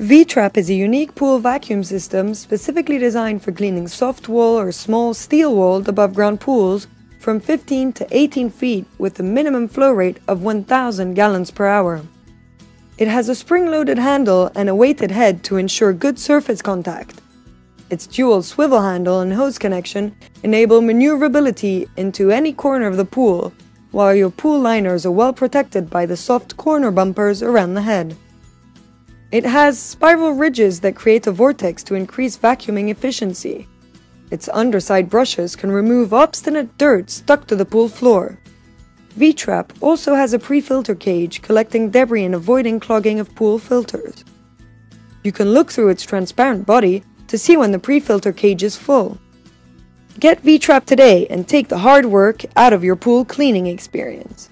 V-TRAP is a unique pool vacuum system specifically designed for cleaning soft wall or small steel-walled above-ground pools from 15 to 18 feet with a minimum flow rate of 1,000 gallons per hour. It has a spring-loaded handle and a weighted head to ensure good surface contact. Its dual swivel handle and hose connection enable maneuverability into any corner of the pool, while your pool liners are well protected by the soft corner bumpers around the head. It has spiral ridges that create a vortex to increase vacuuming efficiency. Its underside brushes can remove obstinate dirt stuck to the pool floor. V-TRAP also has a pre-filter cage collecting debris and avoiding clogging of pool filters. You can look through its transparent body to see when the pre-filter cage is full. Get V-TRAP today and take the hard work out of your pool cleaning experience.